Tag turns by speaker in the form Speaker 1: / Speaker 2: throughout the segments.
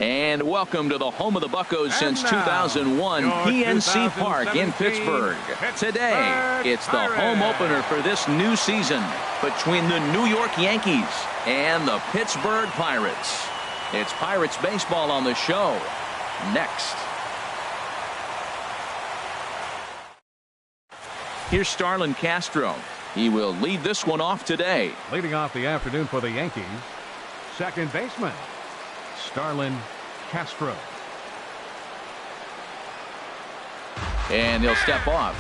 Speaker 1: And welcome to the home of the Buccos since 2001, PNC Park in Pittsburgh. Today, it's the home opener for this new season between the New York Yankees and the Pittsburgh Pirates. It's Pirates baseball on the show next. Here's Starlin Castro. He will lead this one off today.
Speaker 2: Leading off the afternoon for the Yankees, second baseman Starlin Castro.
Speaker 1: And he'll step off.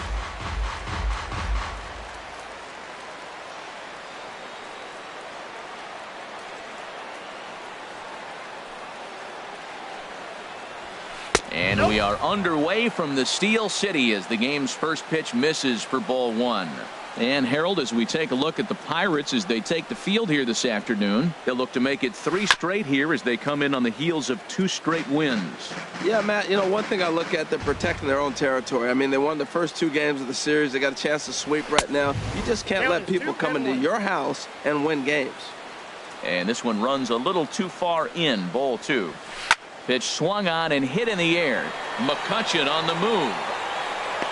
Speaker 1: And we are underway from the Steel City as the game's first pitch misses for ball one. And Harold, as we take a look at the Pirates as they take the field here this afternoon, they'll look to make it 3 straight here as they come in on the heels of 2 straight wins.
Speaker 3: Yeah, Matt, you know, one thing I look at, they're protecting their own territory. I mean, they won the first 2 games of the series. They got a chance to sweep right now. You just can't let people come into your house and win games.
Speaker 1: And this one runs a little too far in, ball 2. Pitch swung on and hit in the air. McCutchen on the move.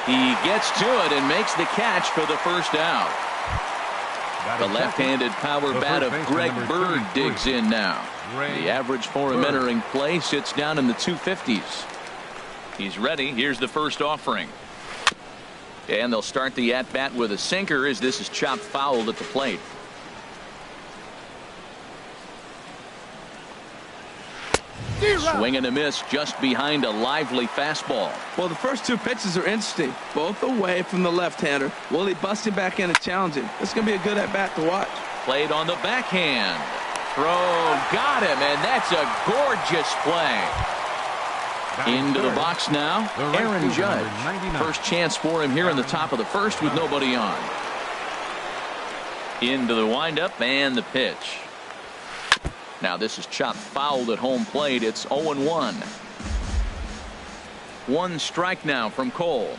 Speaker 1: He gets to it and makes the catch for the first out. The left-handed power bat of Greg Bird digs in now. The average for him entering play sits down in the 250s. He's ready. Here's the first offering. And they'll start the at-bat with a sinker as this is chopped foul at the plate. Swing and a miss just behind a lively fastball.
Speaker 3: Well, the first 2 pitches are interesting, both away from the left-hander. Will he bust him back in and challenge him? It's going to be a good at-bat to watch.
Speaker 1: Played on the backhand. Throw, got him, and that's a gorgeous play. Into the box now, Aaron Judge. First chance for him here in the top of the first with nobody on. Into the windup and the pitch. Now this is chopped fouled at home plate. It's 0-1. 1 strike now from Cole.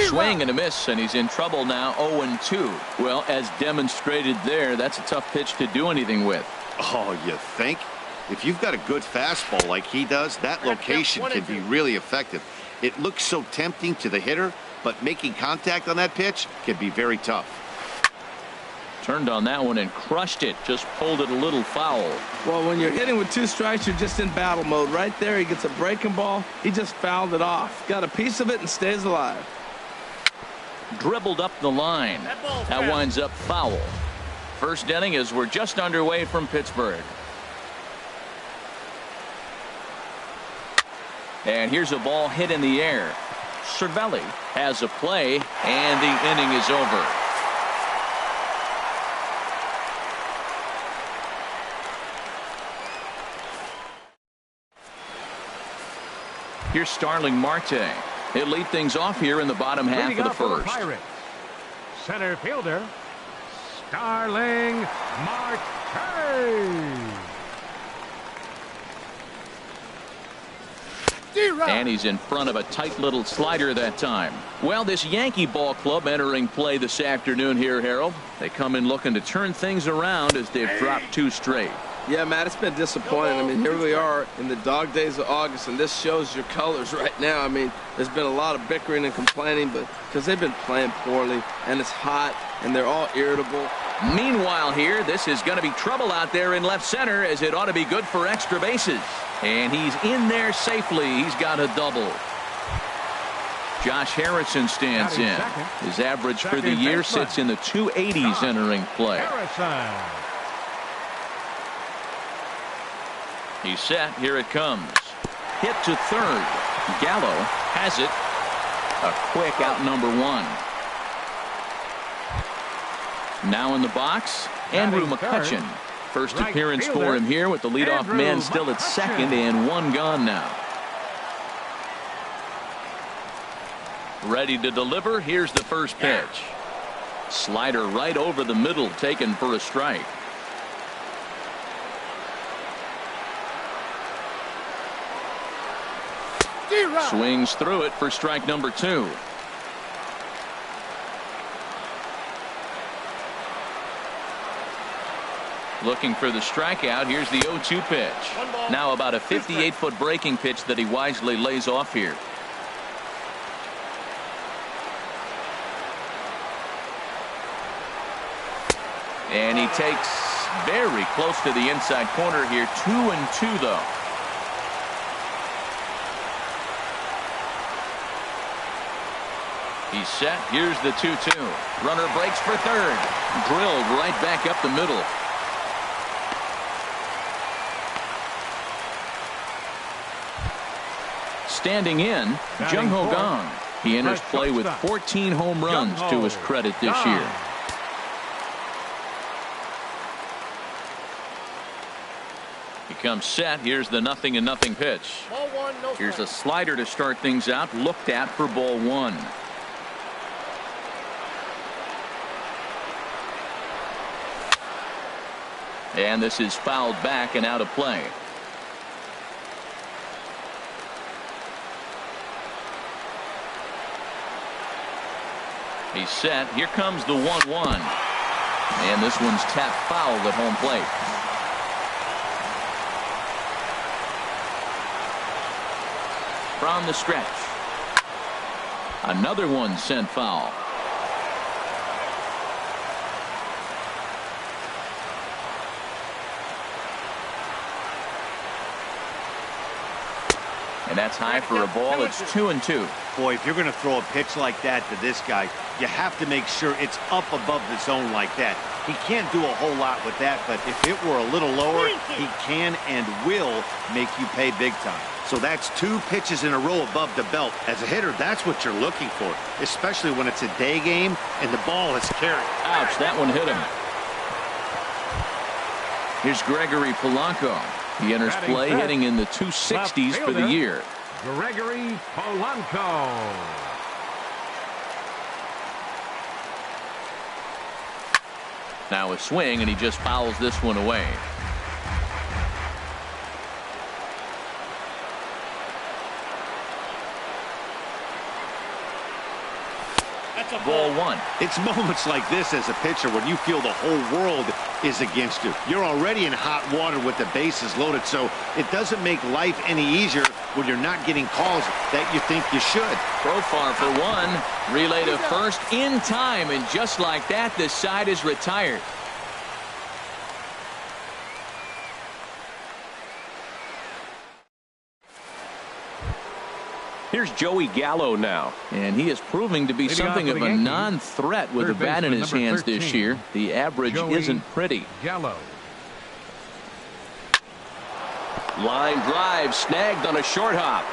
Speaker 1: Swing and a miss, and he's in trouble now. 0-2. Well, as demonstrated there, that's a tough pitch to do anything with.
Speaker 4: Oh, you think? If you've got a good fastball like he does, that location can be really effective. It looks so tempting to the hitter, but making contact on that pitch can be very tough.
Speaker 1: Turned on that one and crushed it. Just pulled it a little foul.
Speaker 3: Well, when you're hitting with 2 strikes, you're just in battle mode. Right there, he gets a breaking ball. He just fouled it off. Got a piece of it and stays alive.
Speaker 1: Dribbled up the line. That winds up foul. First inning as we're just underway from Pittsburgh. And here's a ball hit in the air. Cervelli has a play, and the inning is over. Here's Starling Marte. He'll lead things off here in the bottom half of the first.
Speaker 2: Pirates, center fielder Starling Marte.
Speaker 1: And he's in front of a tight little slider that time. Well, this Yankee ball club entering play this afternoon here, Harold. They come in looking to turn things around as they've dropped 2 straight.
Speaker 3: Yeah, Matt, it's been disappointing. I mean, here we are in the dog days of August, and this shows your colors right now. I mean, there's been a lot of bickering and complaining, but because they've been playing poorly, and it's hot, and they're all irritable.
Speaker 1: Meanwhile here, this is going to be trouble out there in left center, as it ought to be good for extra bases. And he's in there safely. He's got a double. Josh Harrison stands in. His average for the year sits in the 280s entering play. He's set. Here it comes. Hit to third. Gallo has it. A quick out number 1. Now in the box, Andrew McCutchen. First appearance for him here with the leadoff man still at second and 1 gone now. Ready to deliver. Here's the first pitch. Slider right over the middle, taken for a strike. Swings through it for strike number 2. Looking for the strikeout. Here's the 0-2 pitch. Now about a 58-foot breaking pitch that he wisely lays off here. And he takes very close to the inside corner here. 2-2 though. He's set. Here's the 2-2. Runner breaks for third. Drilled right back up the middle. Standing in, Jung-Ho Kang. He enters play with 14 home runs to his credit this year. He comes set. Here's the 0-0 pitch. Here's a slider to start things out. Looked at for ball one. And this is fouled back and out of play. He's set. Here comes the 1-1. And this one's tapped foul at home plate. From the stretch. Another one sent foul. And that's high for a ball. It's 2-2.
Speaker 4: Boy, if you're going to throw a pitch like that to this guy, you have to make sure it's up above the zone like that. He can't do a whole lot with that, but if it were a little lower, he can and will make you pay big time. So that's 2 pitches in a row above the belt. As a hitter, that's what you're looking for, especially when it's a day game and the ball is carried.
Speaker 1: Ouch, that one hit him. Here's Gregory Polanco. He enters play hitting in the 260s for the year.
Speaker 2: Gregory Polanco.
Speaker 1: Now a swing, and he just fouls this one away. Ball one.
Speaker 4: It's moments like this as a pitcher when you feel the whole world is against you. You're already in hot water with the bases loaded, so it doesn't make life any easier when you're not getting calls that you think you should.
Speaker 1: Profar for one. Relay to first in time, and just like that, the side is retired.
Speaker 5: Here's Joey Gallo now.
Speaker 1: And he is proving to be something of a non-threat with the bat in his hands this year. The average isn't pretty.
Speaker 2: Gallo.
Speaker 1: Line drive snagged on a short hop.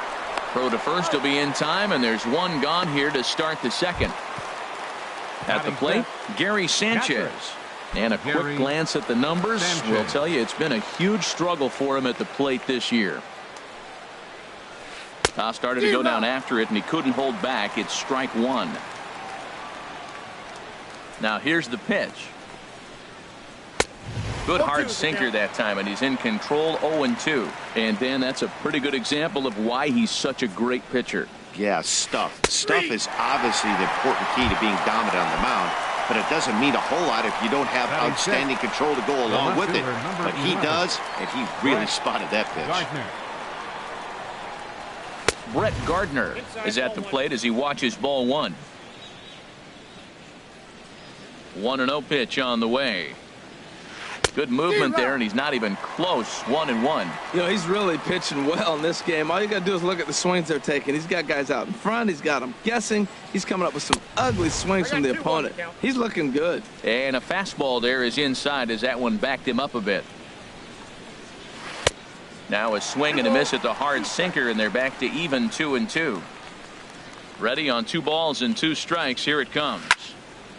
Speaker 1: Throw to first will be in time, and there's one gone here to start the second. At the plate, Gary Sanchez. And a quick glance at the numbers will tell you it's been a huge struggle for him at the plate this year. Started to go down after it, and he couldn't hold back. It's strike one. Now here's the pitch. Good hard sinker that time, and he's in control. 0-2. And Dan, that's a pretty good example of why he's such a great pitcher.
Speaker 4: Yeah, stuff is obviously the important key to being dominant on the mound, but it doesn't mean a whole lot if you don't have outstanding control to go along with it. But he does, and he really spotted that pitch.
Speaker 1: Brett Gardner is at the plate as he watches ball one. 1-0 pitch on the way. Good movement there, and he's not even close. 1-1.
Speaker 3: You know, he's really pitching well in this game. All you got to do is look at the swings they're taking. He's got guys out in front. He's got them guessing. He's coming up with some ugly swings from the opponent. He's looking good.
Speaker 1: And a fastball there is inside as that one backed him up a bit. Now a swing and a miss at the hard sinker, and they're back to even 2-2. Ready on 2 balls and 2 strikes. Here it comes.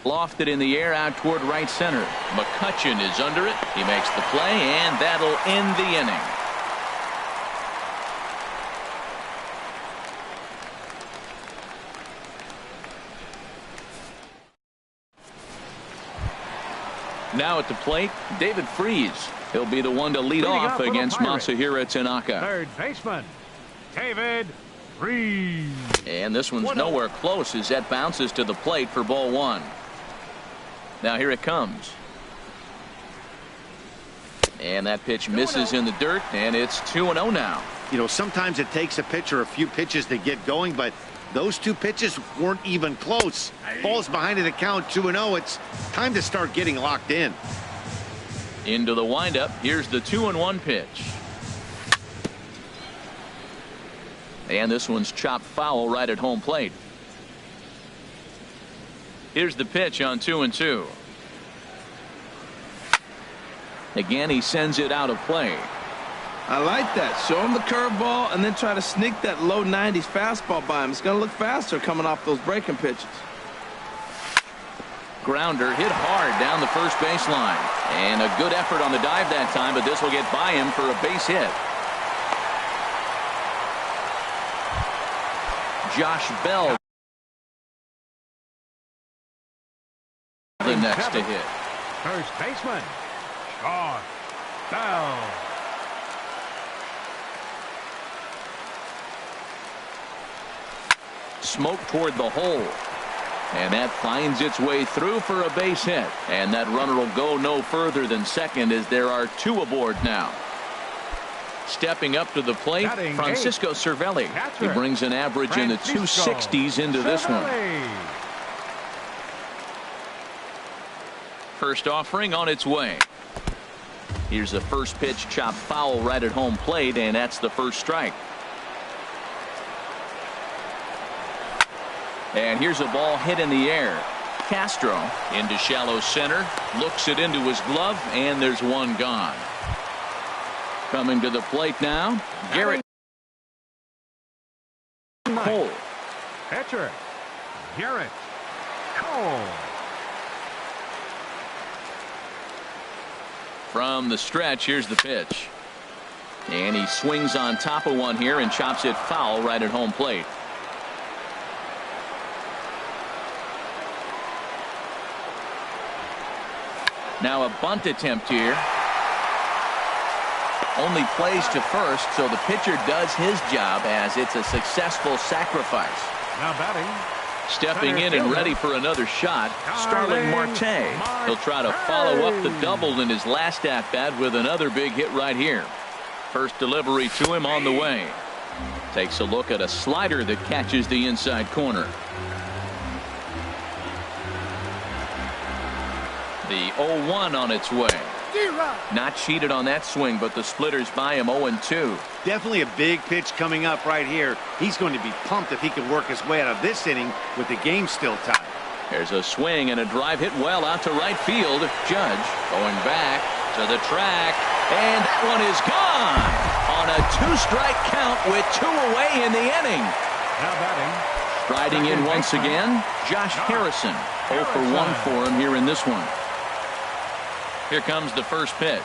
Speaker 1: Lofted in the air out toward right center. McCutchen is under it. He makes the play, and that'll end the inning. Now at the plate, David Freese. He'll be the one to lead off against Masahiro Tanaka.
Speaker 2: Third baseman, David Freese.
Speaker 1: And this one's nowhere close as that bounces to the plate for ball one. Now here it comes. And that pitch misses in the dirt, and it's 2-0 now.
Speaker 4: You know, sometimes it takes a pitcher a few pitches to get going, but those two pitches weren't even close. Ball's behind in the count, 2-0. It's time to start getting locked in.
Speaker 1: Into the windup. Here's the 2-1 pitch. And this one's chopped foul right at home plate. Here's the pitch on 2-2. Again, he sends it out of play.
Speaker 3: I like that. Show him the curveball and then try to sneak that low 90s fastball by him. It's going to look faster coming off those breaking pitches.
Speaker 1: Grounder hit hard down the first baseline. And a good effort on the dive that time, but this will get by him for a base hit. Josh Bell, the next to hit.
Speaker 2: First baseman, Josh Bell.
Speaker 1: Smoke toward the hole. And that finds its way through for a base hit. And that runner will go no further than second as there are two aboard now. Stepping up to the plate,
Speaker 2: Batting
Speaker 1: Francisco Cervelli. He brings an average in the 260s into this one. First offering on its way. Here's the first pitch, chopped foul right at home plate, and that's the first strike. And here's a ball hit in the air. Castro into shallow center, looks it into his glove, and there's one gone. Coming to the plate now, Garrett Cole.
Speaker 2: Pitcher, Garrett Cole.
Speaker 1: From the stretch, here's the pitch. And he swings on top of one here and chops it foul right at home plate. Now a bunt attempt here. Only plays to first, so the pitcher does his job as it's a successful sacrifice.
Speaker 2: Now batting.
Speaker 1: Stepping in and ready for another shot, Starling Marte. He'll try to follow up the double in his last at-bat with another big hit right here. First delivery to him on the way. Takes a look at a slider that catches the inside corner. The 0-1 on its way. Not cheated on that swing, but the splitters by him 0-2.
Speaker 4: Definitely a big pitch coming up right here. He's going to be pumped if he can work his way out of this inning with the game still tied.
Speaker 1: There's a swing and a drive hit well out to right field. Judge going back to the track, and that one is gone on a two-strike count with two away in the inning.
Speaker 2: Now batting.
Speaker 1: Striding in once again, Josh Harrison. 0 for 1 for him here in this one. Here comes the first pitch.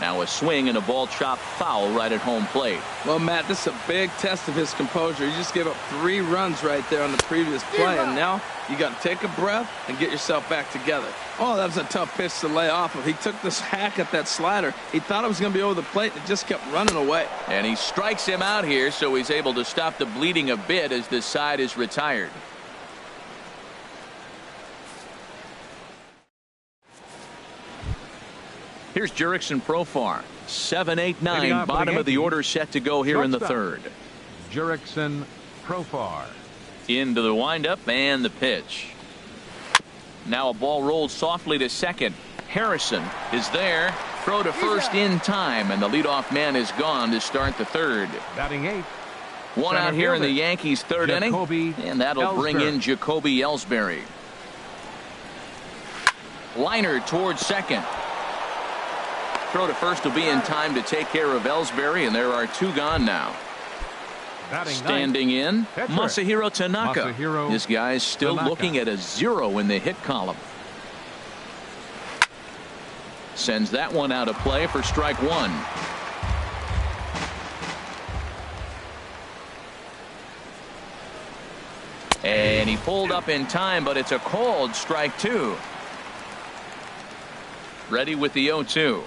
Speaker 1: Now a swing and a ball chopped foul right at home plate.
Speaker 3: Well, Matt, this is a big test of his composure. He just gave up 3 runs right there on the previous play, and now you got to take a breath and get yourself back together. Oh, that was a tough pitch to lay off of. He took this hack at that slider. He thought it was going to be over the plate, and it just kept running away.
Speaker 1: And he strikes him out here, so he's able to stop the bleeding a bit as this side is retired. Here's Jurickson Profar. 7, 8, 9. Bottom of the order set to go here in the third.
Speaker 2: Jurickson Profar.
Speaker 1: Into the windup and the pitch. Now a ball rolled softly to second. Harrison is there. Throw to first in time, and the leadoff man is gone to start the third.
Speaker 2: Batting 8.
Speaker 1: One out here in the Yankees' third inning, and that'll bring in Jacoby Ellsbury. Liner towards second. Throw to first will be in time to take care of Ellsbury, and there are 2 gone now. Standing in, Masahiro Tanaka. This guy's still looking at a 0 in the hit column. Sends that one out of play for strike 1. And he pulled up in time, but it's a called strike 2. Ready with the 0-2.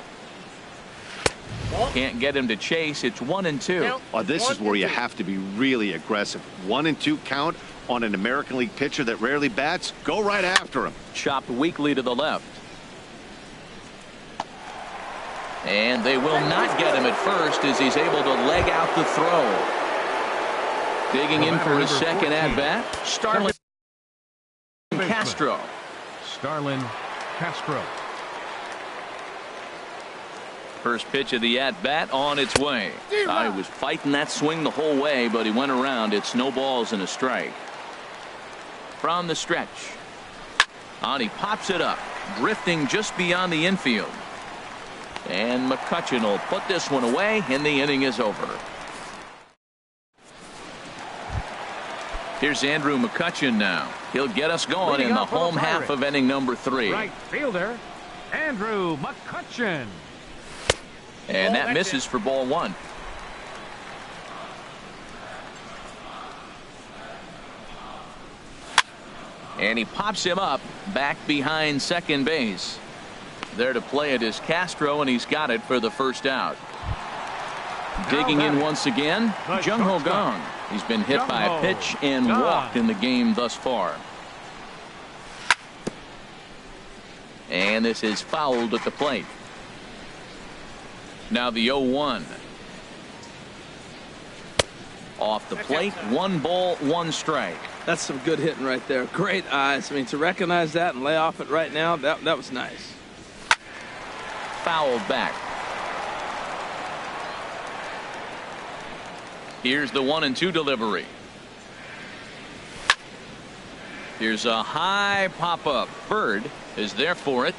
Speaker 1: Can't get him to chase. It's 1-2.
Speaker 4: Oh, this is where you have to be really aggressive. 1-2 count on an American League pitcher that rarely bats. Go right after him.
Speaker 1: Chopped weakly to the left. And they will not get him at first as he's able to leg out the throw. Digging in for his second at-bat, Starlin Castro.
Speaker 2: Starlin Castro.
Speaker 1: First pitch of the at-bat on its way. He was fighting that swing the whole way, but he went around. It's no balls and a strike. From the stretch. And he pops it up, drifting just beyond the infield. And McCutchen will put this one away, and the inning is over. Here's Andrew McCutchen now. He'll get us going in the home half of inning number 3.
Speaker 2: Right fielder, Andrew McCutchen.
Speaker 1: And that misses for ball 1. And he pops him up back behind second base. There to play it is Castro, and he's got it for the first out. Digging in once again, Jung Ho Gong. He's been hit by a pitch and walked in the game thus far. And this is fouled at the plate. Now the 0-1. Off the plate, 1 ball, 1 strike.
Speaker 3: That's some good hitting right there. Great eyes. I mean, to recognize that and lay off it right now, that was nice.
Speaker 1: Fouled back. Here's the 1-2 delivery. Here's a high pop-up. Bird is there for it.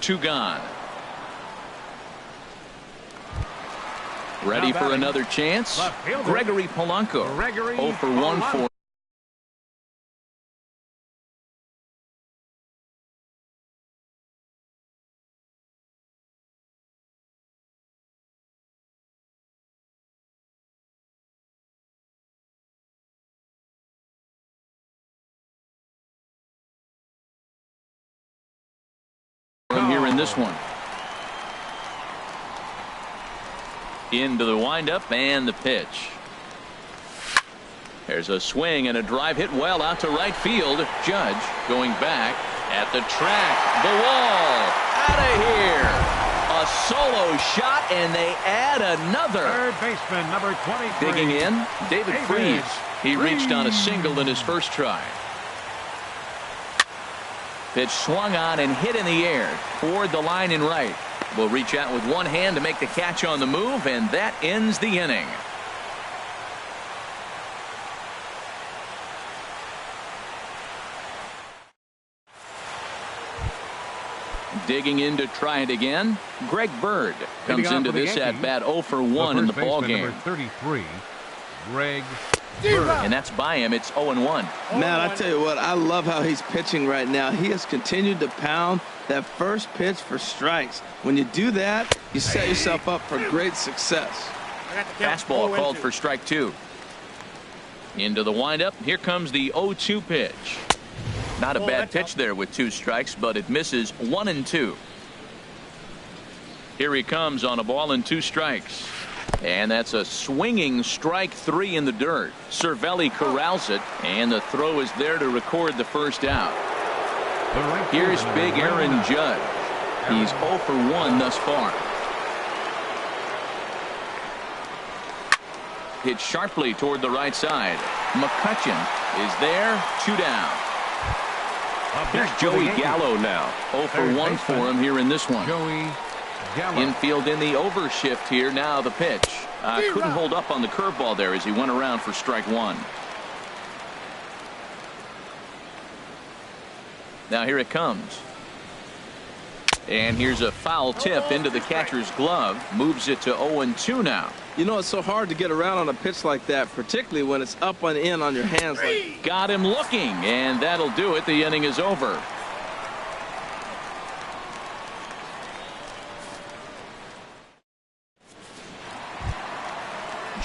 Speaker 1: 2 gone. Ready for another chance. Gregory Polanco. 0 for 1 for. Here in this one. Into the windup and the pitch. There's a swing and a drive hit well out to right field. Judge going back at the track. The wall. Out of here. A solo shot, and they add another.
Speaker 2: Third baseman number 23.
Speaker 1: Digging in, David Freese. He reached on a single in his first try. Pitch swung on and hit in the air toward the line and right. Will reach out with one hand to make the catch on the move, and that ends the inning. Digging in to try it again. Greg Bird comes into this at bat 0 for 1 in the ball game.
Speaker 2: Number 33, Greg.
Speaker 1: And that's by him. It's 0-1.
Speaker 3: Man, I tell you what, I love how he's pitching right now. He has continued to pound that first pitch for strikes. When you do that, you set yourself up for great success.
Speaker 1: Fastball called for strike 2. Into the windup. Here comes the 0-2 pitch. Not a bad pitch there with 2 strikes, but it misses 1-2. Here he comes on a ball and 2 strikes. And that's a swinging strike 3 in the dirt. Cervelli corrals it, and the throw is there to record the first out. Here's big Aaron Judge. He's 0 for 1 thus far. Hit sharply toward the right side. McCutchen is there. 2 down. Here's Joey Gallo now. 0 for 1 for him here in this one.
Speaker 2: Joey Gallo.
Speaker 1: Infield in the overshift here. Now the pitch. Couldn't hold up on the curveball there as he went around for strike 1. Now here it comes. And here's a foul tip into the catcher's glove. Moves it to 0-2 now.
Speaker 3: You know, it's so hard to get around on a pitch like that, particularly when it's up and in on your hands.
Speaker 1: Got him looking, and that'll do it. The inning is over.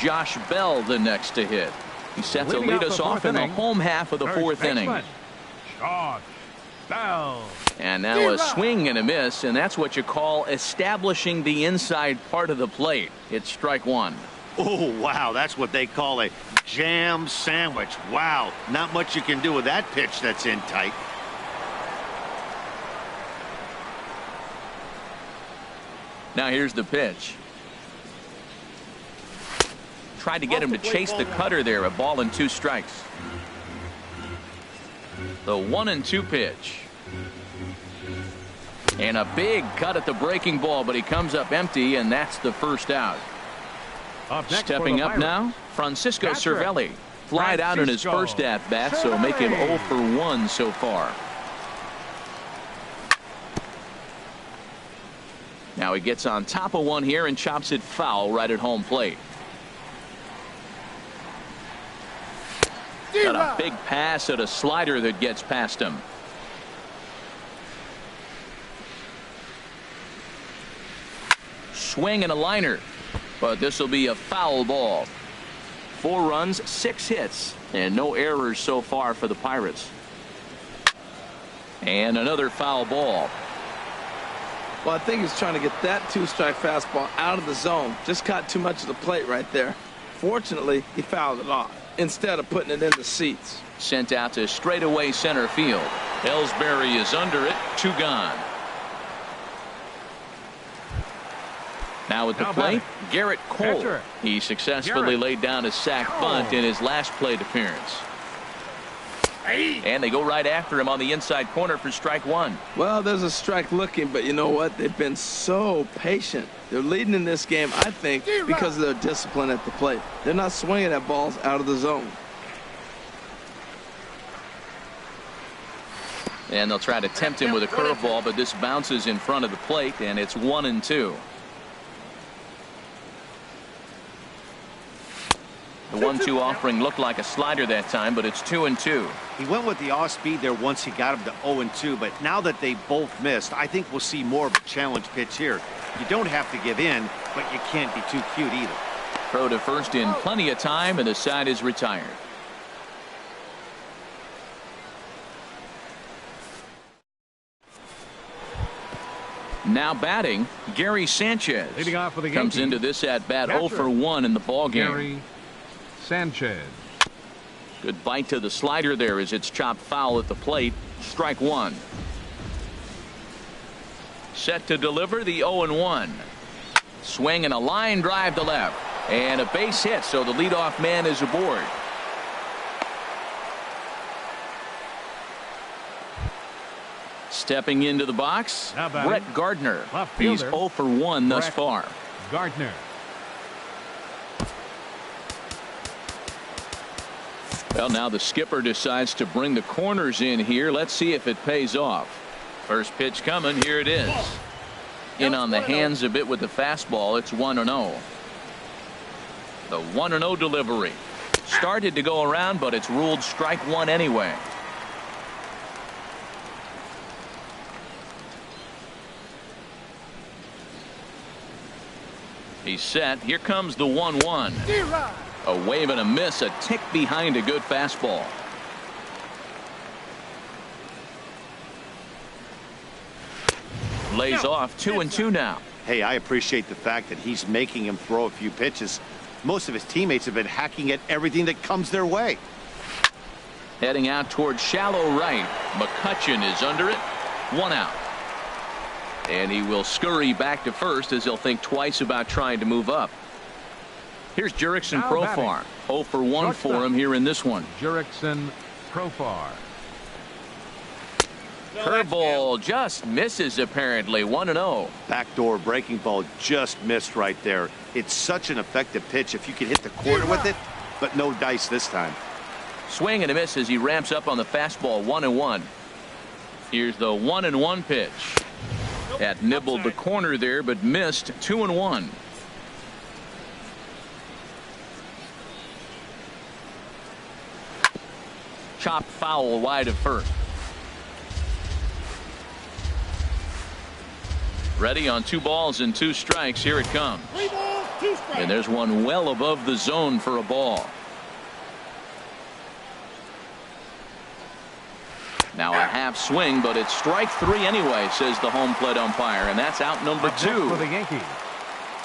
Speaker 1: Josh Bell the next to hit. He's set to lead us off in the home half of the 4th inning.
Speaker 2: Josh Bell.
Speaker 1: And now a swing and a miss, and that's what you call establishing the inside part of the plate. It's strike 1.
Speaker 4: Oh, wow, that's what they call a jam sandwich. Wow, not much you can do with that pitch that's in tight.
Speaker 1: Now here's the pitch. Tried to get him to chase the cutter there. A ball and 2 strikes. The 1-2 pitch. And a big cut at the breaking ball, but he comes up empty, and that's the first out. Stepping up now, Francisco Cervelli. Flied out in his first at-bat, so make him 0 for 1 so far. Now he gets on top of one here and chops it foul right at home plate. Got a big pass at a slider that gets past him. Swing and a liner, but this will be a foul ball. 4 runs, 6 hits, and no errors so far for the Pirates. And another foul ball.
Speaker 3: Well, I think he's trying to get that 2-strike fastball out of the zone. Just caught too much of the plate right there. Fortunately, he fouled it off instead of putting it in the seats.
Speaker 1: Sent out to straightaway center field. Ellsbury is under it. 2 gone. Now at the plate, Garrett Cole. He successfully laid down a sac bunt in his last plate appearance. And they go right after him on the inside corner for strike 1.
Speaker 3: Well, there's a strike looking, but you know what? They've been so patient. They're leading in this game, I think, because of their discipline at the plate. They're not swinging at balls out of the zone.
Speaker 1: And they'll try to tempt him with a curveball, but this bounces in front of the plate, and it's 1-2. The 1-2 offering looked like a slider that time, but it's 2-2.
Speaker 4: He went with the off speed there once he got him to 0-2, but now that they both missed, I think we'll see more of a challenge pitch here. You don't have to give in, but you can't be too cute either.
Speaker 1: Throw to first in plenty of time, and the side is retired. Now batting, Gary Sanchez.
Speaker 2: Leading off for the
Speaker 1: Comes
Speaker 2: Yankees.
Speaker 1: into this at bat 0 for 1 in the ball game.
Speaker 2: Gary Sanchez.
Speaker 1: Good bite to the slider there as it's chopped foul at the plate. Strike 1. Set to deliver the 0-1. Swing and a line drive to left. And a base hit, so the leadoff man is aboard. Stepping into the box, Brett Gardner. He's 0 for 1 thus far.
Speaker 2: Gardner.
Speaker 1: Well, now the skipper decides to bring the corners in here. Let's see if it pays off. First pitch coming. Here it is. In on the hands a bit with the fastball. It's 1-0. The 1-0 delivery. Started to go around, but it's ruled strike 1 anyway. He's set. Here comes the 1-1. A wave and a miss, a tick behind a good fastball. Lays off 2-2 now.
Speaker 4: Hey, I appreciate the fact that he's making him throw a few pitches. Most of his teammates have been hacking at everything that comes their way.
Speaker 1: Heading out towards shallow right. McCutchen is under it. 1 out. And he will scurry back to first as he'll think twice about trying to move up. Here's Jurickson Profar. 0 for 1 for him here in this one.
Speaker 2: Jurickson Profar.
Speaker 1: Curveball just misses apparently. 1-0.
Speaker 4: Backdoor breaking ball just missed right there. It's such an effective pitch if you can hit the corner with it, but no dice this time.
Speaker 1: Swing and a miss as he ramps up on the fastball. 1-1. Here's the 1-1 pitch. That nibbled the corner there, but missed. 2-1. Chopped foul wide of first. Ready on 2 balls and 2 strikes. Here it comes.
Speaker 6: 3 balls, 2 strikes.
Speaker 1: And there's one well above the zone for a ball. Now a half swing, but it's strike 3 anyway, says the home plate umpire, and that's out number 2.
Speaker 2: For the Yankees.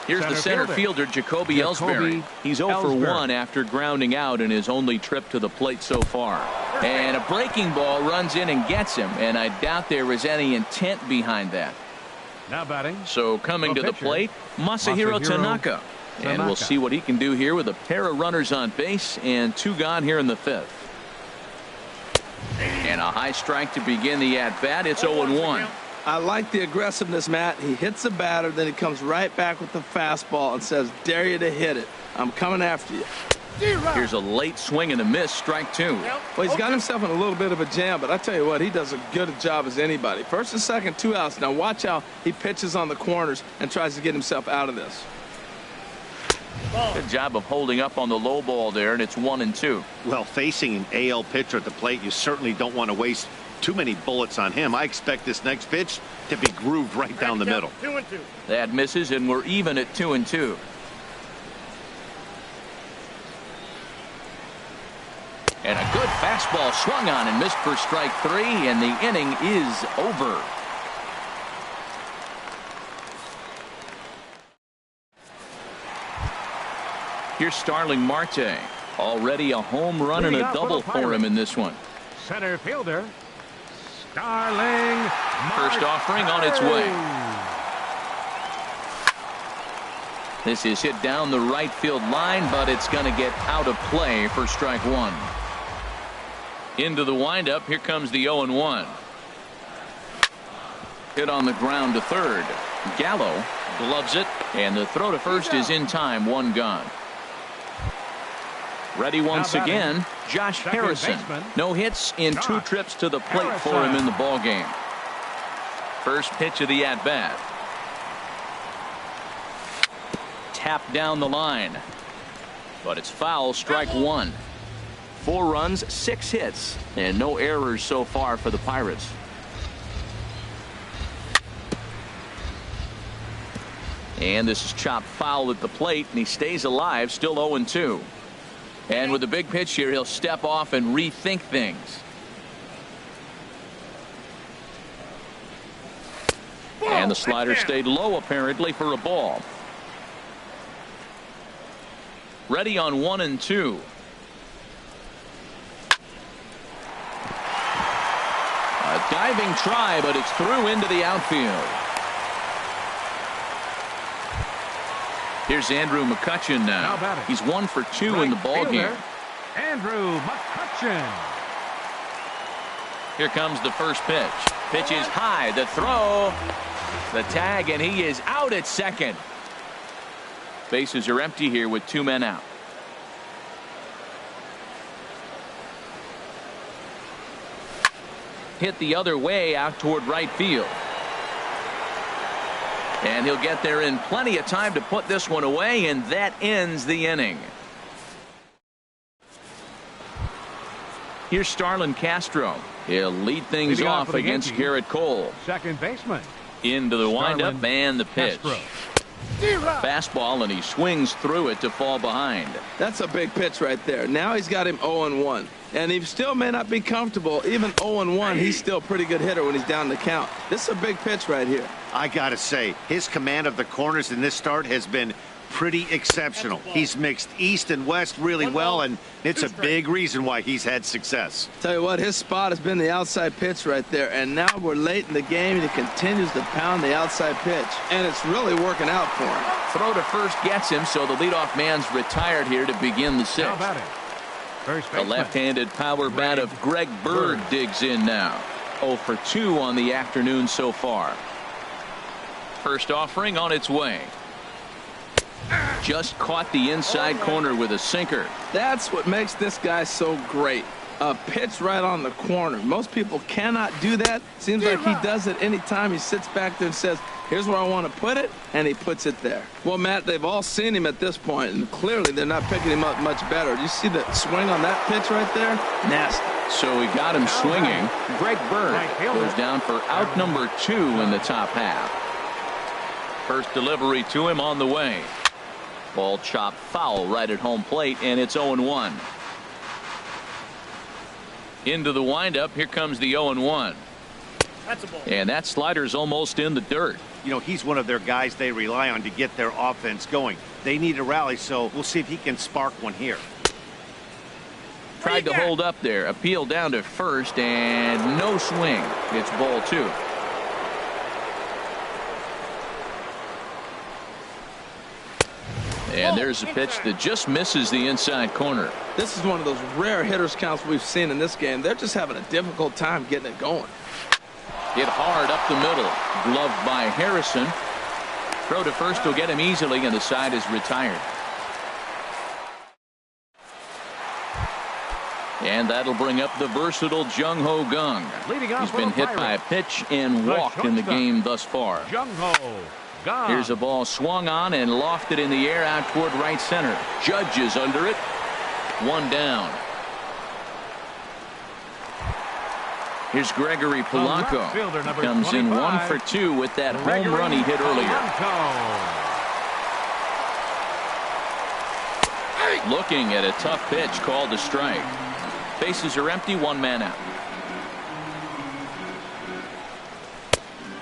Speaker 1: Here's the center fielder, Jacoby Ellsbury. He's 0 for 1 after grounding out in his only trip to the plate so far. And a breaking ball runs in and gets him, and I doubt there was any intent behind that.
Speaker 2: Now batting.
Speaker 1: So coming to the
Speaker 2: pitcher,
Speaker 1: plate, Masahiro Tanaka. And we'll see what he can do here with a pair of runners on base and 2 gone here in the 5th. And a high strike to begin the at-bat. It's 0-1.
Speaker 3: I like the aggressiveness, Matt. He hits the batter, then he comes right back with the fastball and says, dare you to hit it. I'm coming after you.
Speaker 1: Here's a late swing and a miss, strike 2.
Speaker 3: Well, he's got himself in a little bit of a jam, but I tell you what, he does a good job as anybody. First and second, 2 outs. Now watch how he pitches on the corners and tries to get himself out of this.
Speaker 1: Good job of holding up on the low ball there, and it's 1-2.
Speaker 4: Well, facing an AL pitcher at the plate, you certainly don't want to waste too many bullets on him. I expect this next pitch to be grooved right down the middle.
Speaker 6: 2-2.
Speaker 1: That misses, and we're even at 2-2. And a good fastball swung on and missed for strike 3, and the inning is over. Here's Starling Marte. Already a home run and a double for him in this one.
Speaker 2: Center fielder, Starling Marte.
Speaker 1: First offering on its way. This is hit down the right field line, but it's going to get out of play for strike 1. Into the windup. Here comes the 0-1. Hit on the ground to third. Gallo gloves it, and the throw to first is in time. 1 gone. Ready once again, Josh Harrison. No hits in 2 trips to the plate for him in the ball game. First pitch of the at bat. Tapped down the line, but it's foul. Strike 1. 4 runs, 6 hits, and no errors so far for the Pirates. And this is chopped foul at the plate, and he stays alive, still 0-2. And with a big pitch here, he'll step off and rethink things. And the slider stayed low apparently for a ball. Ready on 1-2. A diving try, but it's through into the outfield. Here's Andrew McCutchen now. He's 1 for 2 in the ball game.
Speaker 2: Andrew McCutchen.
Speaker 1: Here comes the first pitch. Pitch is high. The throw. The tag, and he is out at second. Bases are empty here with 2 men out. Hit the other way out toward right field. And he'll get there in plenty of time to put this one away, and that ends the inning. Here's Starlin Castro. He'll lead things off against
Speaker 2: Yankees,
Speaker 1: Garrett Cole.
Speaker 2: Second baseman.
Speaker 1: Into the windup and the pitch.
Speaker 2: Castro.
Speaker 1: Fastball, and he swings through it to fall behind.
Speaker 3: That's a big pitch right there. Now he's got him 0-1. And he still may not be comfortable. Even 0-1, he's still a pretty good hitter when he's down the count. This is a big pitch right here.
Speaker 4: I gotta say, his command of the corners in this start has been pretty exceptional. He's mixed east and west really well, and it's a big reason why he's had success.
Speaker 3: Tell you what, his spot has been the outside pitch right there, and now we're late in the game, and he continues to pound the outside pitch, and it's really working out for him.
Speaker 1: Throw to first gets him, so the leadoff man's retired here to begin the 6th. The left-handed power bat of Greg Bird digs in now. 0 for 2 on the afternoon so far. First offering on its way. Just caught the inside corner with a sinker.
Speaker 3: That's what makes this guy so great. A pitch right on the corner. Most people cannot do that. Seems like he does it anytime he sits back there and says, here's where I want to put it, and he puts it there. Well, Matt, they've all seen him at this point, and clearly they're not picking him up much better. You see the swing on that pitch right there? Nasty.
Speaker 1: So he got him swinging. Greg Bird goes down for out number 2 in the top half. First delivery to him on the way. Ball chopped foul right at home plate, and it's 0-1. Into the windup. Here comes the 0-1.
Speaker 6: That's a ball.
Speaker 1: And that slider's almost in the dirt.
Speaker 4: You know, he's one of their guys they rely on to get their offense going. They need a rally, so we'll see if he can spark one here.
Speaker 1: Tried to hold up there. Appeal down to first, and no swing. It's ball 2. And there's a pitch that just misses the inside corner.
Speaker 3: This is one of those rare hitters counts we've seen in this game. They're just having a difficult time getting it going.
Speaker 1: Hit hard up the middle. Gloved by Harrison. Throw to first will get him easily, and the side is retired. And that'll bring up the versatile Jung-Ho Kang. He's been hit by a pitch and walked in the game thus far.
Speaker 2: Jung-Ho Kang.
Speaker 1: Here's a ball swung on and lofted in the air out toward right center. Judge is under it. One down. Here's Gregory Polanco. He comes in 1 for 2 with that home run he hit earlier. Looking at a tough pitch called a strike. Bases are empty, 1 man out.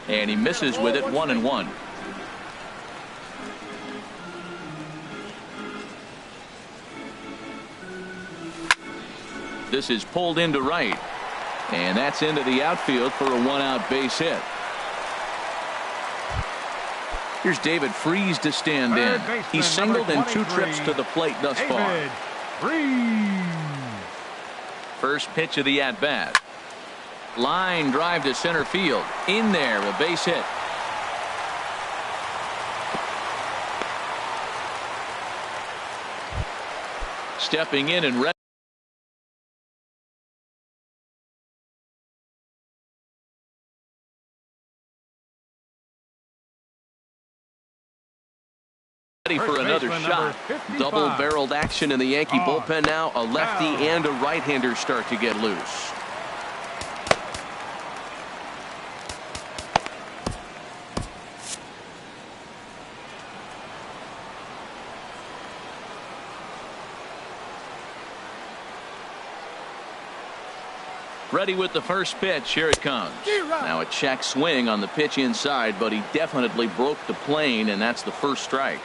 Speaker 1: And he misses with it, 1-1. This is pulled into right. And that's into the outfield for a 1-out base hit. Here's David Freese to stand in. He's singled in 2 trips to the plate thus far. First pitch of the at-bat. Line drive to center field. In there, a base hit. Stepping in and ready for another shot. Double-barreled action in the Yankee bullpen now. A lefty and a right-hander start to get loose. Ready with the first pitch. Here it comes. Now a check swing on the pitch inside, but he definitely broke the plane, and that's the first strike.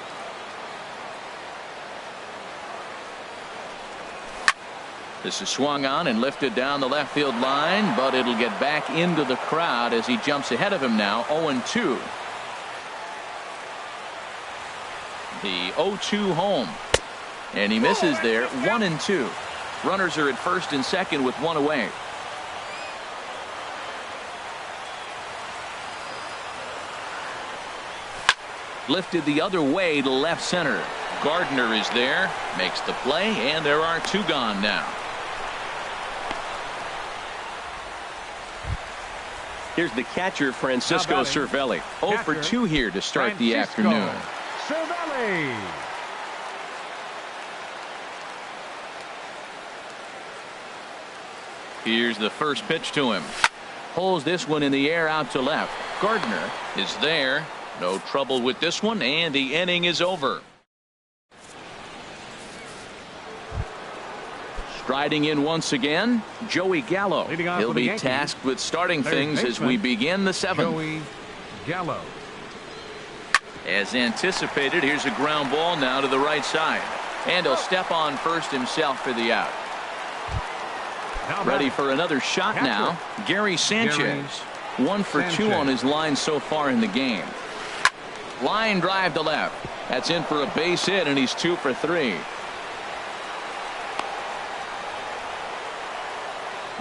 Speaker 1: This is swung on and lifted down the left field line, but it'll get back into the crowd as he jumps ahead of him now. 0-2. The 0-2 home. And he misses there. 1-2. Runners are at first and second with 1 away. Lifted the other way to left center. Gardner is there, makes the play, and there are 2 gone now.
Speaker 5: Here's the catcher, Francisco Cervelli. 0 for 2 here to start the afternoon.
Speaker 2: Cervelli.
Speaker 1: Here's the first pitch to him. Pulls this one in the air out to left. Gardner is there. No trouble with this one, and the inning is over. Striding in once again, Joey Gallo. He'll be tasked with starting things as we begin the 7th.
Speaker 2: Joey Gallo.
Speaker 1: As anticipated, here's a ground ball now to the right side. And he'll step on first himself for the out. Ready for another shot now. Gary Sanchez. 1 for 2 on his line so far in the game. Line drive to left. That's in for a base hit, and he's 2 for 3.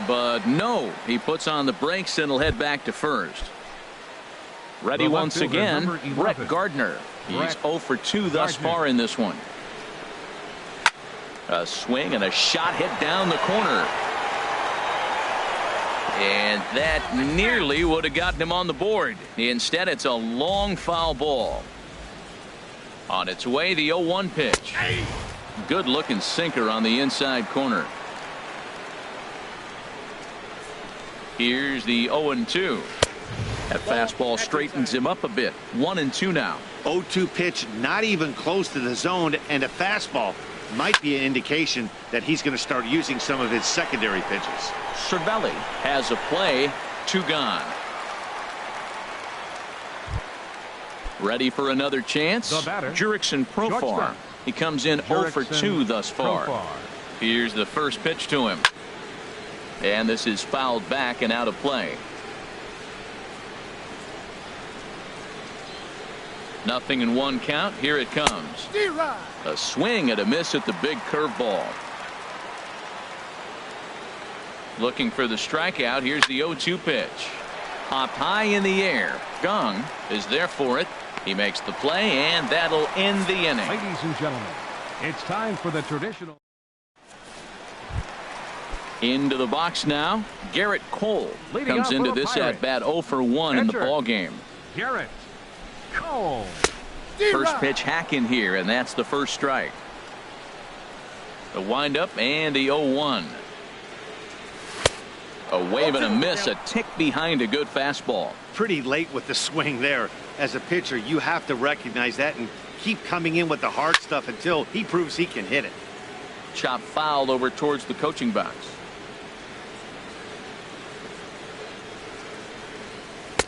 Speaker 1: But no, he puts on the brakes and he'll head back to first. Ready once again, Brett Gardner. He's 0 for 2 thus far in this one. A swing and a shot hit down the corner. And that nearly would have gotten him on the board. Instead, it's a long foul ball. On its way, the 0-1 pitch. Good looking sinker on the inside corner. Here's the 0-2. That fastball straightens him up a bit. 1-2 now.
Speaker 4: 0-2 pitch, not even close to the zone, and a fastball might be an indication that he's going to start using some of his secondary pitches.
Speaker 1: Cervelli has a play. 2 gone. Ready for another chance. Jurickson Profar. He comes in 0 for 2 thus far. Here's the first pitch to him. And this is fouled back and out of play. Nothing in one count. Here it comes. A swing and a miss at the big curveball. Looking for the strikeout. Here's the 0-2 pitch. Popped high in the air. Gong is there for it. He makes the play, and that'll end the inning.
Speaker 2: Ladies and gentlemen, it's time for the traditional.
Speaker 1: Into the box now. Garrett Cole
Speaker 2: Leading
Speaker 1: comes
Speaker 2: off
Speaker 1: into
Speaker 2: for the
Speaker 1: this
Speaker 2: Pirates.
Speaker 1: at bat 0 for 1 in the
Speaker 2: Enter.
Speaker 1: ball game.
Speaker 2: Garrett Cole.
Speaker 1: First pitch hack in here, and that's the first strike. The windup and the 0-1. A wave and a miss, a tick behind a good fastball.
Speaker 4: Pretty late with the swing there. As a pitcher, you have to recognize that and keep coming in with the hard stuff until he proves he can hit it.
Speaker 1: Chop foul over towards the coaching box.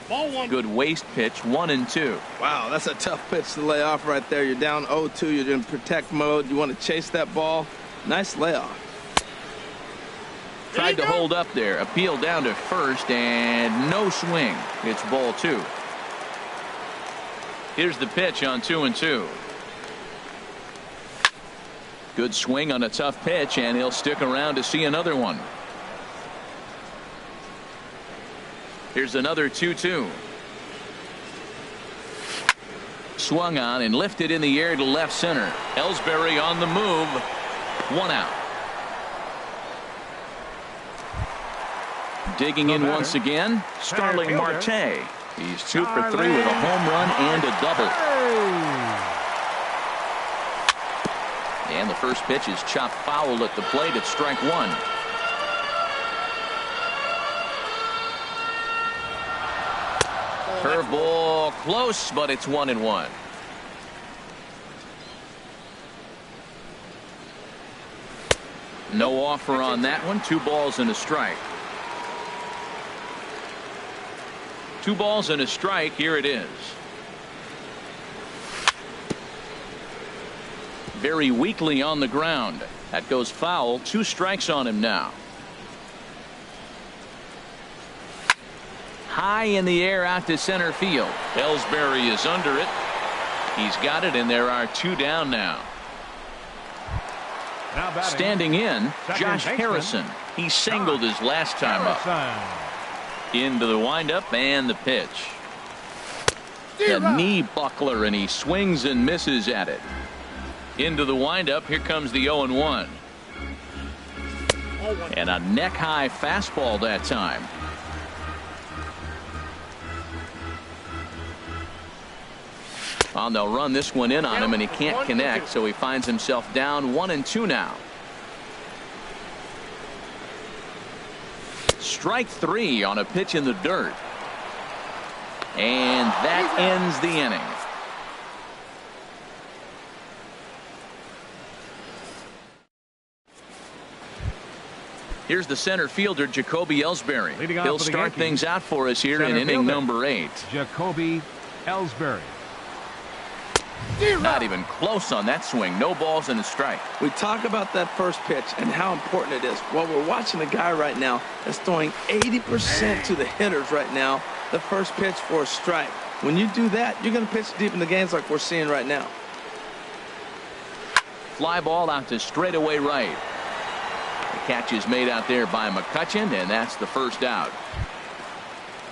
Speaker 4: Ball one.
Speaker 1: Good waist pitch, 1-2.
Speaker 3: Wow, that's a tough pitch to lay off right there. You're down 0-2. You're in protect mode. You want to chase that ball. Nice layoff.
Speaker 1: Tried to hold up there. Appeal down to first, and no swing. It's ball 2. Here's the pitch on 2-2. Good swing on a tough pitch, and he'll stick around to see another one. Here's another 2-2. Swung on and lifted in the air to left center. Ellsbury on the move. 1 out. Digging in once again, Starling Marte. He's 2 for 3 with a home run and a double. And the first pitch is chopped foul at the plate at strike 1. Curveball close, but it's 1-1. No offer on that one. 2 balls and a strike. 2 balls and a strike. Here it is. Very weakly on the ground. That goes foul. 2 strikes on him now. High in the air out to center field. Ellsbury is under it. He's got it, and there are 2 down now. Standing in, Josh Harrison. He singled his last time up. Into the windup and the pitch. A knee buckler, and he swings and misses at it. Into the windup. Here comes the 0-1. And a neck high fastball that time. Well, they'll run this one in on him, and he can't connect, so he finds himself down 1-2 now. Strike 3 on a pitch in the dirt. And that ends the inning. Here's the center fielder, Jacoby Ellsbury. He'll start things out for us here in inning number 8.
Speaker 2: Jacoby Ellsbury.
Speaker 1: Not even close on that swing. No balls and a strike.
Speaker 3: We talk about that first pitch and how important it is. Well, we're watching a guy right now that's throwing 80% to the hitters right now. The first pitch for a strike. When you do that, you're going to pitch deep in the games like we're seeing right now.
Speaker 1: Fly ball out to straightaway right. The catch is made out there by McCutchen, and that's the first out.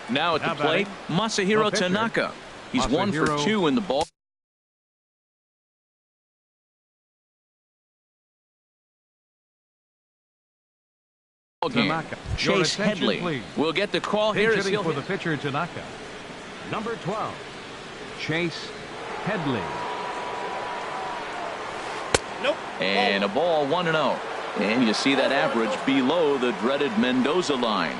Speaker 1: Now at the plate, Masahiro Tanaka. He's 1 for 2 in the ball game.
Speaker 2: Tanaka.
Speaker 1: Chase Headley
Speaker 2: please.
Speaker 1: will get the call here as he'll
Speaker 2: for the pitcher Tanaka. Number 12, Chase Headley.
Speaker 4: Nope.
Speaker 1: And a ball 1-0. And you see that average below the dreaded Mendoza line.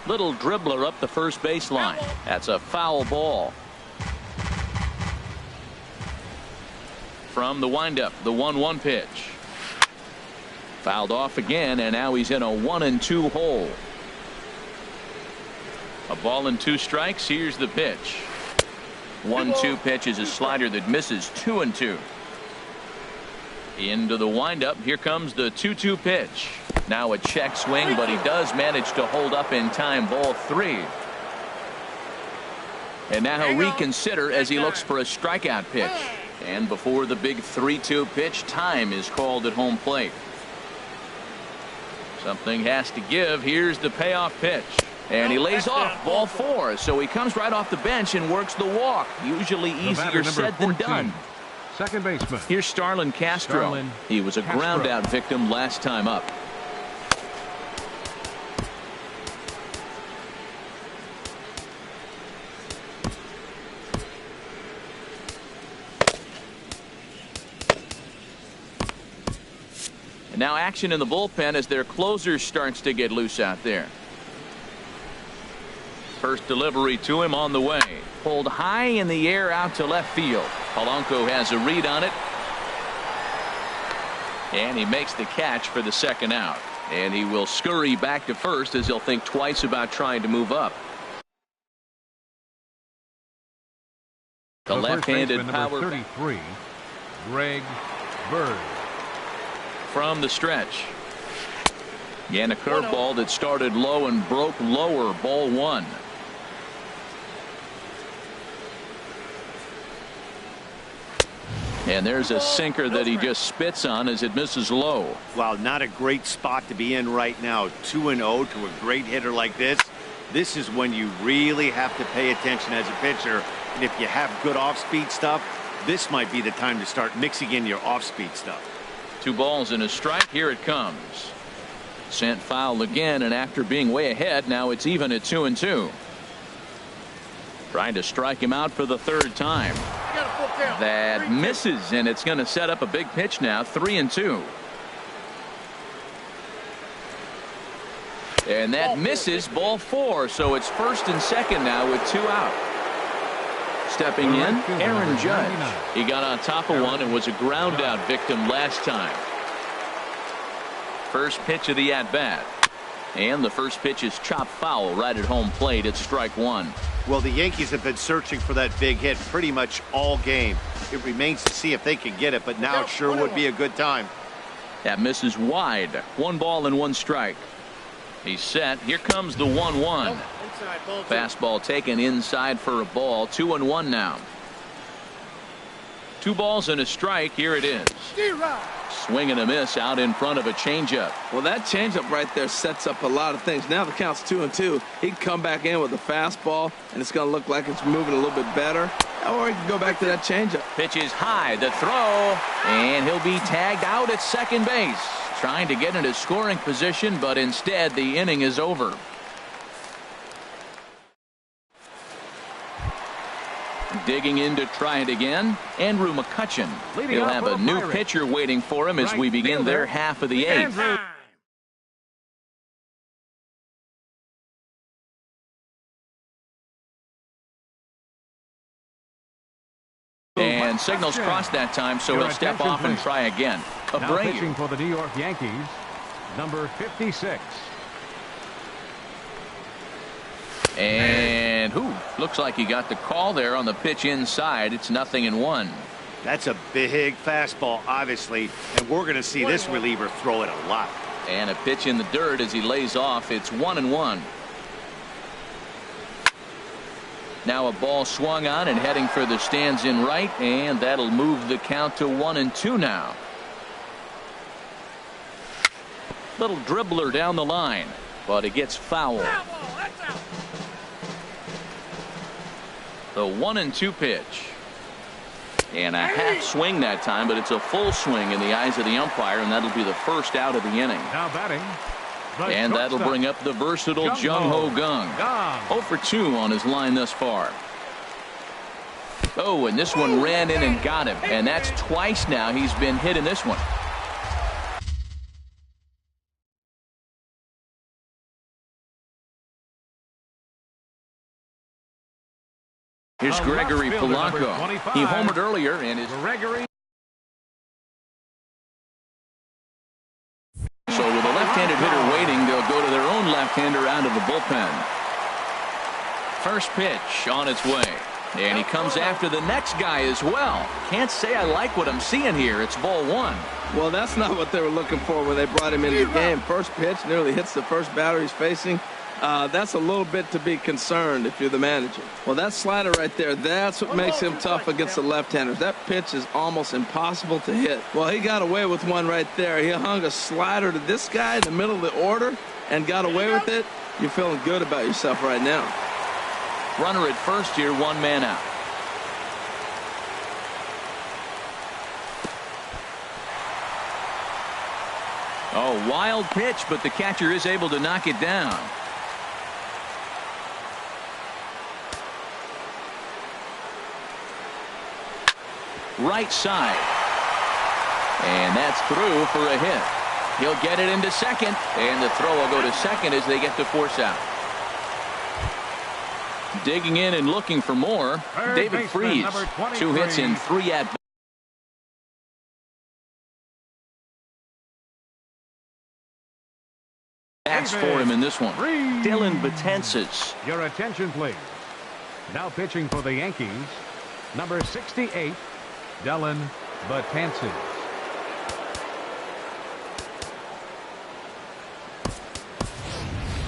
Speaker 1: Little dribbler up the first baseline. That's a foul ball. From the windup, the 1-1 pitch. Fouled off again, and now he's in a 1-2 hole. A ball and 2 strikes. Here's the pitch. 1-2 pitch is a slider that misses. 2-2. Into the windup. Here comes the 2-2 pitch. Now a check swing, but he does manage to hold up in time. Ball 3. And now he'll reconsider as he looks for a strikeout pitch. And before the big 3-2 pitch, time is called at home plate. Something has to give. Here's the payoff pitch. And he lays off, ball 4. So he comes right off the bench and works the walk. Usually easier said than done.
Speaker 2: Second baseman.
Speaker 1: Here's Starlin Castro. He was a ground out victim last time up. And now action in the bullpen as their closer starts to get loose out there. First delivery to him on the way. Pulled high in the air out to left field. Polanco has a read on it. And he makes the catch for the second out. And he will scurry back to first as he'll think twice about trying to move up. The left-handed power.
Speaker 2: 33, Greg Bird.
Speaker 1: From the stretch. And a curveball that started low and broke lower. Ball 1. And there's a sinker that he just spits on as it misses low.
Speaker 4: Wow, not a great spot to be in right now. 2-0 to a great hitter like this. This is when you really have to pay attention as a pitcher. And if you have good off-speed stuff, this might be the time to start mixing in your off-speed stuff.
Speaker 1: 2 balls and a strike. Here it comes. Sent foul again, and after being way ahead, now it's even at 2-2. Trying to strike him out for the 3rd time. That misses, and it's going to set up a big pitch now. 3-2. And that misses. Ball 4. So it's 1st and 2nd now with 2 out. Stepping in, Aaron Judge. He got on top of one and was a ground out victim last time. First pitch of the at-bat. And the first pitch is chopped foul right at home plate. It's strike 1.
Speaker 4: Well, the Yankees have been searching for that big hit pretty much all game. It remains to see if they can get it, but now it sure would be a good time.
Speaker 1: That misses wide. 1 ball and 1 strike. He's set. Here comes the 1-1. Fastball taken inside for a ball. 2-1 now. 2 balls and a strike. Here it is. Swing and a miss out in front of a changeup.
Speaker 3: Well, that changeup right there sets up a lot of things. Now the count's 2-2. He can come back in with a fastball, and it's going to look like it's moving a little bit better. Or he can go back to that changeup.
Speaker 1: Pitch is high. The throw. And he'll be tagged out at second base. Trying to get into scoring position, but instead the inning is over. Digging in to try it again, Andrew McCutchen. He'll have a new pitcher waiting for him as we begin their half of the 8th. And signals crossed that time, so he'll step off and try again.
Speaker 2: Now pitching for the New York Yankees, number 56.
Speaker 1: And looks like he got the call there on the pitch inside. It's 0-1.
Speaker 4: That's a big fastball, obviously, and we're going to see this reliever throw it a lot.
Speaker 1: And a pitch in the dirt as he lays off. It's 1-1. Now a ball swung on and heading for the stands in right, and that'll move the count to 1-2 now. Little dribbler down the line, but it gets foul. The 1-2 pitch. And a half swing that time, but it's a full swing in the eyes of the umpire, and that'll be the first out of the inning.
Speaker 2: Now batting.
Speaker 1: And that'll bring up the versatile Jung-Ho Kang. 0 for 2 on his line thus far. Oh, and this one ran in and got him. And that's twice now he's been hit in this one. Here's Gregory Polanco. He homered earlier and is
Speaker 2: Gregory.
Speaker 1: So with a left-handed hitter waiting, they'll go to their own left-hander out of the bullpen. First pitch on its way. And he comes after the next guy as well. Can't say I like what I'm seeing here. It's ball 1.
Speaker 3: Well, that's not what they were looking for when they brought him into the game. First pitch nearly hits the first batter he's facing. That's a little bit to be concerned if you're the manager. Well, that slider right there, that's what makes him tough against the left-handers. That pitch is almost impossible to hit. Well, he got away with one right there. He hung a slider to this guy in the middle of the order and got away with it. You're feeling good about yourself right now.
Speaker 1: Runner at first here, one man out. Oh, wild pitch, but the catcher is able to knock it down. Right side. And that's through for a hit. He'll get it into second, and the throw will go to second as they get the force out. Digging in and looking for more, David Freese. 2 hits in 3 at-bats. For him in this one.
Speaker 5: Dylan Betances.
Speaker 2: Your attention, please. Now pitching for the Yankees, number 68, Dylan Betances.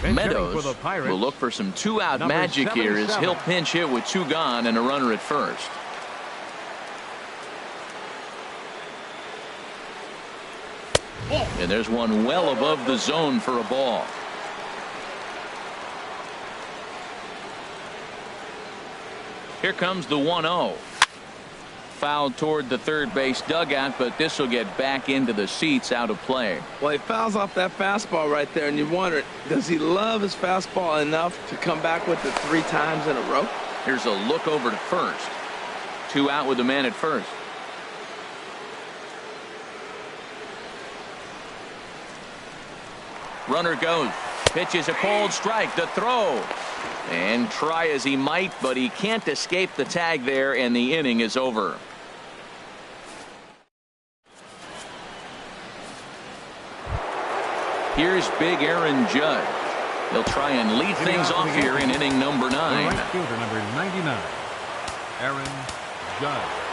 Speaker 1: Meadows will look for some 2-out magic here as he'll pinch hit with 2 gone and a runner at first. And there's one well above the zone for a ball. Here comes the 1-0. Fouled toward the third base dugout, but this will get back into the seats, out of play.
Speaker 3: Well, he fouls off that fastball right there, and you wonder, does he love his fastball enough to come back with it 3 times in a row?
Speaker 1: Here's a look over to first. 2 out with the man at first. Runner goes. Pitches a cold strike. The throw. And try as he might, but he can't escape the tag there, and the inning is over. Here's big Aaron Judge. He'll try and lead things off here in inning number 9.
Speaker 2: Right fielder, number 99, Aaron Judge.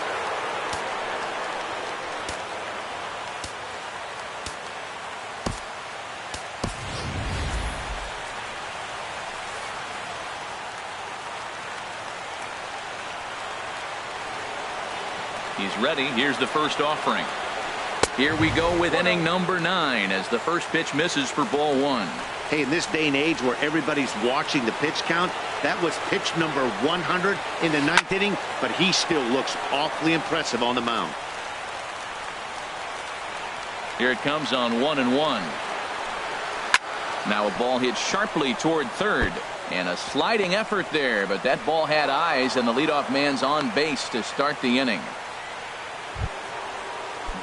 Speaker 1: He's ready. Here's the first offering. Here we go with inning number 9 as the first pitch misses for ball 1.
Speaker 4: Hey, in this day and age where everybody's watching the pitch count, that was pitch number 100 in the 9th inning, but he still looks awfully impressive on the mound.
Speaker 1: Here it comes on 1-1. Now a ball hit sharply toward third. And a sliding effort there, but that ball had eyes, and the leadoff man's on base to start the inning.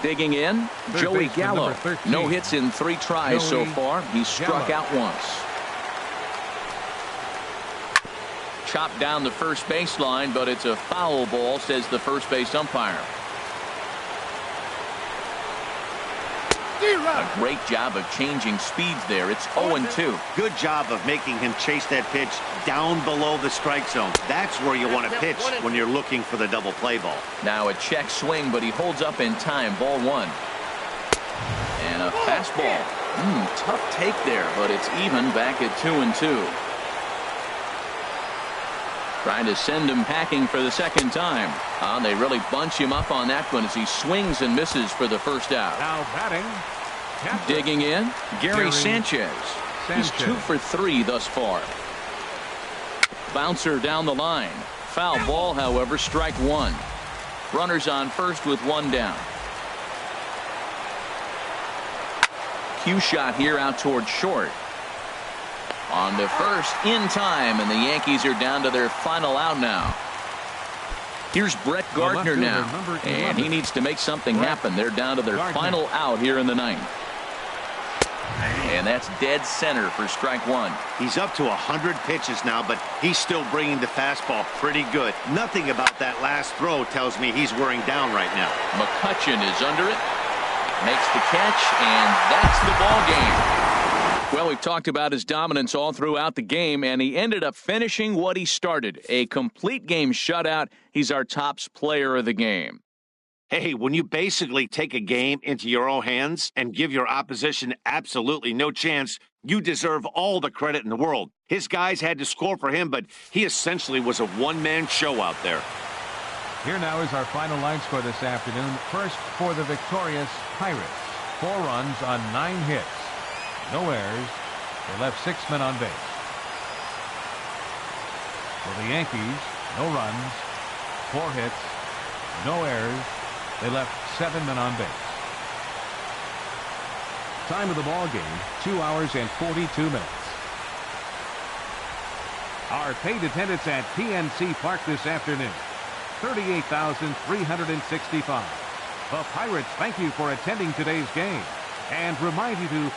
Speaker 1: Digging in, Joey Gallo. No hits in 3 tries so far. He's struck out once. Chopped down the first baseline, but it's a foul ball, says the first base umpire. A great job of changing speeds there. It's 0-2.
Speaker 4: Good job of making him chase that pitch down below the strike zone. That's where you want to pitch when you're looking for the double play ball.
Speaker 1: Now a check swing, but he holds up in time. Ball 1. And a fastball. Tough take there, but it's even back at 2-2. Trying to send him packing for the second time. They really bunch him up on that one as he swings and misses for the first out.
Speaker 2: Now batting.
Speaker 1: Digging in, Gary Sanchez. He's 2 for 3 thus far. Bouncer down the line. Foul ball, however, strike 1. Runners on first with 1 down. Cue shot here out toward short. On to first in time, and the Yankees are down to their final out now. Here's Brett Gardner now, and he needs to make something happen. They're down to their final out here in the 9th. And that's dead center for strike 1.
Speaker 4: He's up to 100 pitches now, but he's still bringing the fastball pretty good. Nothing about that last throw tells me he's wearing down right now.
Speaker 1: McCutchen is under it, makes the catch, and that's the ball game. Well, we've talked about his dominance all throughout the game, and he ended up finishing what he started. A complete game shutout. He's our tops player of the game.
Speaker 4: Hey, when you basically take a game into your own hands and give your opposition absolutely no chance, you deserve all the credit in the world. His guys had to score for him, but he essentially was a one-man show out there.
Speaker 2: Here now is our final line score this afternoon. First for the victorious Pirates. 4 runs on 9 hits. No errors. They left 6 men on base. For the Yankees, no runs, 4 hits, no errors. They left 7 men on base. Time of the ball game, 2 hours and 42 minutes. Our paid attendance at PNC Park this afternoon, 38,365. The Pirates thank you for attending today's game and remind you to